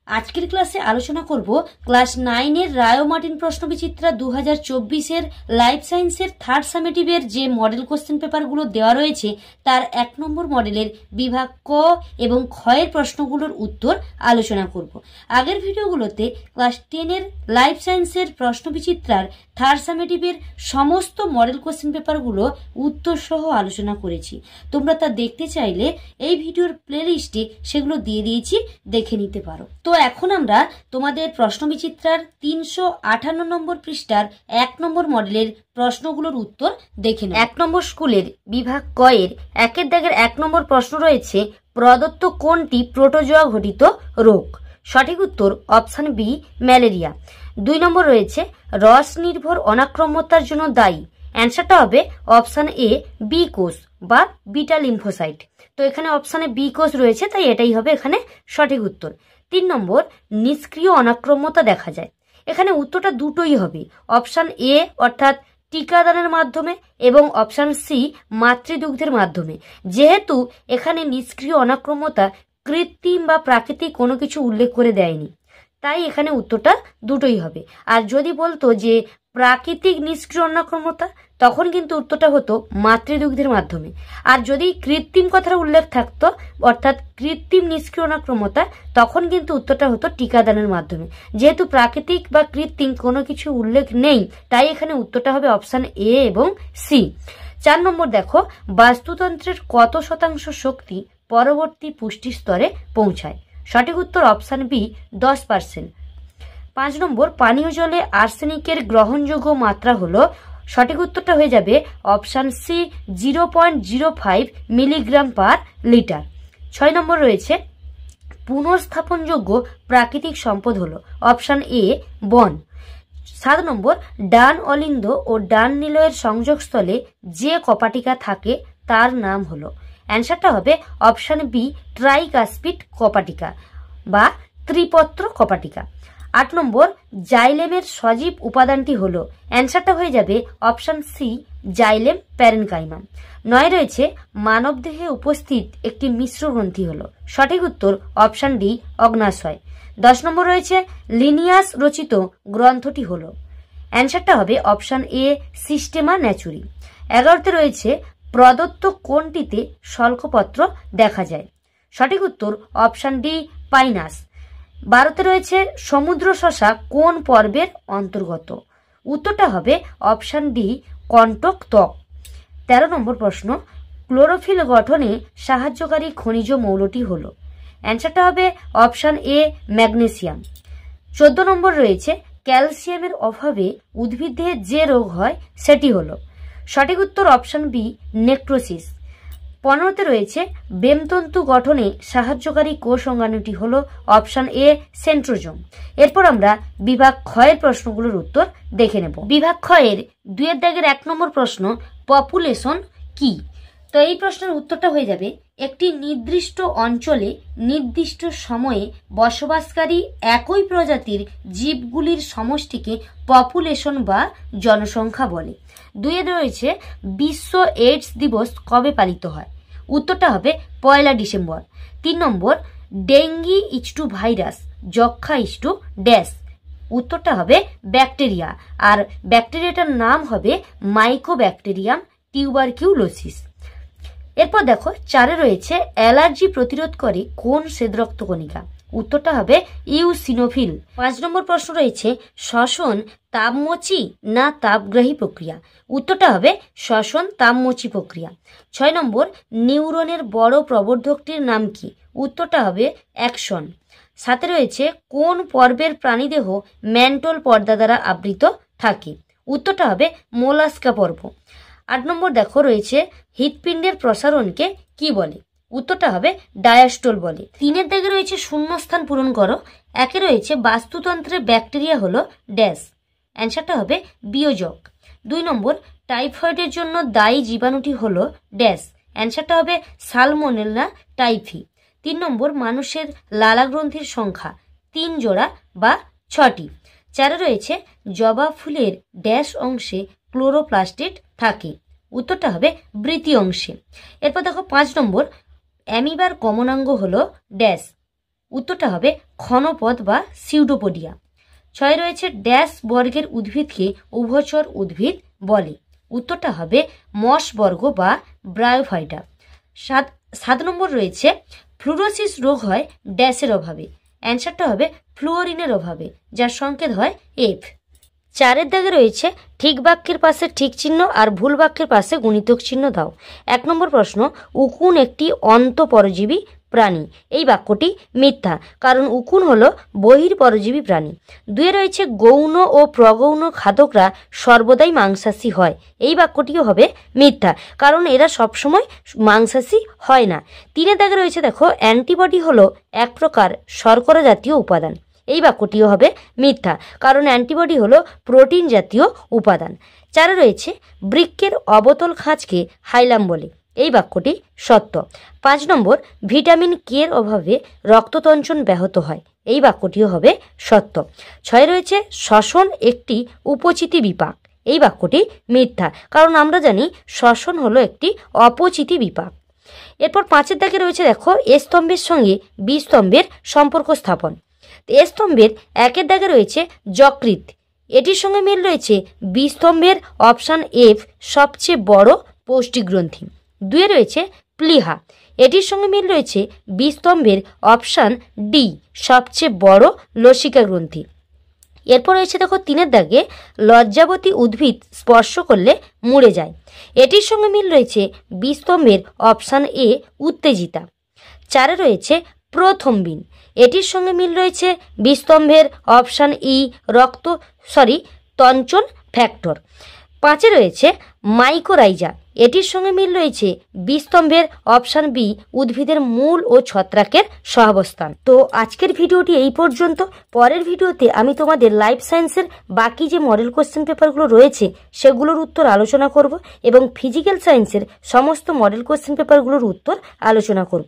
আজকের ক্লাসে আলোচনা করব ক্লাস 9 এর রায় ও মার্টিন প্রশ্নবিচিত্রা 2024 এর লাইফ সায়েন্সের থার্ড সামেটিভের যে মডেল কোশ্চেন পেপারগুলো দেওয়া রয়েছে তার 1 নম্বর মডেলের বিভাগ ক এবং খ এর প্রশ্নগুলোর উত্তর আলোচনা করব। আগের ভিডিওগুলোতে ক্লাস 10 এর লাইফ সায়েন্সের প্রশ্নবিচিত্রার থার্ড সামেটিভের সমস্ত মডেল কোশ্চেন পেপারগুলো উত্তর সহ আলোচনা করেছি। তোমরা তা দেখতে চাইলে এই ভিডিওর প্লেলিস্টে সেগুলো দিয়ে দিয়েছি, দেখে নিতে পারো। তো এখন আমরা তোমাদের প্রশ্নবিচিত্রার 358 নম্বর পৃষ্ঠার 1 নম্বর মডেলের প্রশ্নগুলোর উত্তর দেখে নেব। 1 নম্বর স্কুলের বিভাগ ক এর 1 দাগের 1 নম্বর প্রশ্ন রয়েছে, প্রদত্ত কোনটি প্রোটোজোয়া ঘটিত রোগ? সঠিক উত্তর অপশন বি, ম্যালেরিয়া। 2 নম্বর রয়েছে, রস নির্ভর অনাক্রম্যতার জন্য দায়ী। অ্যান্সারটা হবে অপশন এ, বি কোষ বা বিটা লিম্ফোসাইট। তো এখানে অপশানে বি কোষ রয়েছে, তাই এটাই হবে এখানে সঠিক উত্তর। 3 নম্বর, নিষ্ক্রিয় অনাক্রম্যতা দেখা যায়। এখানে উত্তরটা দুটোই হবে, অপশান এ অর্থাৎ টিকাদানের মাধ্যমে এবং অপশান সি মাতৃদুগ্ধের মাধ্যমে। যেহেতু এখানে নিষ্ক্রিয় অনাক্রম্যতা কৃত্রিম বা প্রাকৃতিক কোনো কিছু উল্লেখ করে দেয়নি, তাই এখানে উত্তরটা দুটোই হবে। আর যদি বলতো যে প্রাকৃতিক নিষ্ক্রিয় অনাক্রম্যতা, তখন কিন্তু উত্তরটা হতো মাতৃদুগ্ধের মাধ্যমে। আর যদি কৃত্রিম কথার উল্লেখ থাকতো অর্থাৎ কৃত্রিম নিষ্ক্রিয় অনাক্রম্যতা, তখন কিন্তু উত্তরটা হতো টিকাদানের মাধ্যমে। যেহেতু প্রাকৃতিক বা কৃত্রিম কোনো কিছু উল্লেখ নেই, তাই এখানে উত্তরটা হবে অপশান এ এবং সি। 4 নম্বর দেখো, বাস্তুতন্ত্রের কত শতাংশ শক্তি পরবর্তী পুষ্টি স্তরে পৌঁছায়? সঠিক উত্তর অপশান বি, 10%। 5 নম্বর, পানীয় জলে আর্সেনিকের গ্রহণযোগ্য মাত্রা হলো? সঠিক উত্তরটা হয়ে যাবে option C, 0.05 milligram per litre. 6 number রয়েছে, পুনর্স্থাপনযোগ্য প্রাকৃতিক সম্পদ হলো? অপশান এ, বন। 7 নম্বর, ডান অলিন্দ ও ডান নিলয়ের সংযোগস্থলে যে কপাটিকা থাকে তার নাম হলো? অ্যান্সারটা হবে অপশান বি, ট্রাইকাসপিড কপাটিকা বা ত্রিপত্র কপাটিকা। 8 নম্বর, জাইলেমের সজীব উপাদানটি হলো? অ্যান্সারটা হয়ে যাবে অপশান সি, জাইলেম প্যারেনকাইমাম। 9 রয়েছে, মানবদেহে উপস্থিত একটি মিশ্র গ্রন্থি হলো? সঠিক উত্তর অপশান ডি, অগ্নাশয়। 10 নম্বর রয়েছে, লিনিয়াস রচিত গ্রন্থটি হলো? অ্যান্সারটা হবে অপশান এ, সিস্টেমা ন্যাচুরি। 11তে রয়েছে, প্রদত্ত কোনটিতে শল্কপত্র দেখা যায়? সঠিক উত্তর অপশান ডি, পাইনাস। 12তে রয়েছে, সমুদ্র শসা কোন পর্বের অন্তর্গত? উত্তরটা হবে অপশান ডি, কন্টক ত্বক। 13 নম্বর প্রশ্ন, ক্লোরোফিল গঠনে সাহায্যকারী খনিজ মৌলটি হলো? অ্যান্সারটা হবে অপশান এ, ম্যাগনেসিয়াম। 14 নম্বর রয়েছে, ক্যালসিয়ামের অভাবে উদ্ভিদে যে রোগ হয় সেটি হলো? সঠিক উত্তর অপশান বি, নেক্রোসিস। 15তে রয়েছে, বেমতন্তু গঠনে সাহায্যকারী কোষ অঙ্গাণুটি হলো? Option A, centrosome. এরপর আমরা বিভাগ খ এর প্রশ্নগুলোর উত্তর দেখে নেব। বিভাগ খ এর 2 দাগের 1 নম্বর প্রশ্ন, পপুলেশন কি? তো এই প্রশ্নের উত্তরটা হয়ে যাবে, একটি নির্দিষ্ট অঞ্চলে নির্দিষ্ট সময়ে বসবাসকারী একই প্রজাতির জীবগুলির সমষ্টিকে পপুলেশন বা জনসংখ্যা বলে। 2 রয়েছে, বিশ্ব এইডস দিবস কবে পালিত হয়? উত্তরটা হবে 1 ডিসেম্বর। 3 নম্বর, ডেঙ্গি ইচটু ভাইরাস যক্ষা ইচটু ড্যাশ? উত্তরটা হবে ব্যাকটেরিয়া, আর ব্যাকটেরিয়াটার নাম হবে মাইকোব্যাকটেরিয়াম টিউবারকিউলোসিস। এরপর দেখো 4 রয়েছে, অ্যালার্জি প্রতিরোধ করে কোন শ্বেতরক্তকণিকা? উত্তরটা হবে ইউসিনোফিল। 5 নম্বর প্রশ্ন রয়েছে, শ্বসন তাপমোচী না তাপগ্রাহী প্রক্রিয়া? উত্তরটা হবে শ্বসন তাপমোচী প্রক্রিয়া। 6 নম্বর, নিউরনের বড় প্রবর্ধকটির নাম কি? উত্তরটা হবে অ্যাকশন। 7 রয়েছে, কোন পর্বের প্রাণীদেহ ম্যান্টল পর্দা দ্বারা আবৃত থাকে? উত্তরটা হবে মোলাস্কা পর্ব। 8 নম্বর দেখো রয়েছে, হৃৎপিণ্ডের প্রসারণকে কি বলে? উত্তরটা হবে ডায়াস্টোল বলে। 3 দাগে রয়েছে, শূন্যস্থান পূরণ করো। 1 রয়েছে, বাস্তুতন্ত্রের ব্যাকটেরিয়া হলো ড্যাশ? অ্যান্সারটা হবে বিয়োজক। 2 নম্বর, টাইফয়েডের জন্য দায়ী জীবাণুটি হলো ড্যাশ? অ্যান্সারটা হবে সালমোনেলা টাইফি। 3 নম্বর, মানুষের লালাগ্রন্থির সংখ্যা 3 জোড়া বা 6টি? 4 রয়েছে, জবা ফুলের ড্যাশ অংশে ক্লোরোপ্লাস্টিড থাকে? উত্তরটা হবে বৃতি অংশে। এরপর দেখো 5 নম্বর, অ্যামিবার কমনাঙ্গ হলো ড্যাশ? উত্তরটা হবে ক্ষণপদ বা সিউডোপোডিয়া। 6 রয়েছে ড্যাশ বর্গের উদ্ভিদকে উভচর উদ্ভিদ বলে। উত্তরটা হবে মস বর্গ বা ব্রায়োফাইটা। 7 নম্বর রয়েছে ফ্লুরোসিস রোগ হয় ড্যাশের অভাবে। অ্যান্সারটা হবে ফ্লুওরিনের অভাবে, যার সংকেত হয় এফ। 4 দাগে রয়েছে ঠিক বাক্যের পাশে ঠিক চিহ্ন আর ভুল বাক্যের পাশে গুণিতক চিহ্ন দাও। 1 নম্বর প্রশ্ন, উকুন একটি অন্তঃপরজীবী প্রাণী। এই বাক্যটি মিথ্যা, কারণ উকুন হলো বহির্পরজীবী প্রাণী। 2 রয়েছে গৌণ ও প্রগৌণ খাদকরা সর্বদাই মাংসাশী হয়। এই বাক্যটিও হবে মিথ্যা, কারণ এরা সবসময় মাংসাশী হয় না। 3 দাগে রয়েছে দেখো অ্যান্টিবডি হলো এক প্রকার শর্করা জাতীয় উপাদান। এই বাক্যটিও হবে মিথ্যা, কারণ অ্যান্টিবডি হলো প্রোটিন জাতীয় উপাদান। 4 রয়েছে বৃক্কের অবতল খাঁজকে হাইলাম বলে। এই বাক্যটি সত্য। 5 নম্বর ভিটামিন কে এর অভাবে রক্ততঞ্চন ব্যাহত হয়। এই বাক্যটিও হবে সত্য। 6 রয়েছে শ্বসন একটি উপচিতি বিপাক। এই বাক্যটি মিথ্যা, কারণ আমরা জানি শ্বসন হলো একটি অপচিতি বিপাক। এরপর 5 দাগে রয়েছে দেখো এ স্তম্ভের সঙ্গে বি স্তম্ভের সম্পর্ক স্থাপন। এ স্তম্ভের 1 দাগে রয়েছে যকৃৎ, এটির সঙ্গে মিল রয়েছে বি স্তম্ভের অপশান এফ সবচেয়ে বড় পৌষ্টিক গ্রন্থি। 2 রয়েছে প্লীহা, এটির সঙ্গে মিল রয়েছে বি স্তম্ভের অপশান ডি সবচেয়ে বড় লসিকা গ্রন্থি। এরপর রয়েছে দেখো 3 দাগে লজ্জাবতী উদ্ভিদ স্পর্শ করলে মরে যায়। এটির সঙ্গে মিল রয়েছে বি স্তম্ভের অপশান এ উত্তেজিতা। 4 রয়েছে প্রথম্বিন, এটির সঙ্গে মিল রয়েছে বি স্তম্ভের অপশান ই তঞ্চন ফ্যাক্টর। 5 রয়েছে মাইকোরাইজা, এটির সঙ্গে মিল রয়েছে বি স্তম্ভের অপশান বি উদ্ভিদের মূল ও ছত্রাকের সহাবস্থান। তো আজকের ভিডিওটি এই পর্যন্ত। পরের ভিডিওতে আমি তোমাদের লাইফ সায়েন্সের বাকি যে মডেল কোশ্চেন পেপারগুলো রয়েছে সেগুলোর উত্তর আলোচনা করব এবং ফিজিক্যাল সায়েন্সের সমস্ত মডেল কোশ্চেন পেপারগুলোর উত্তর আলোচনা করব।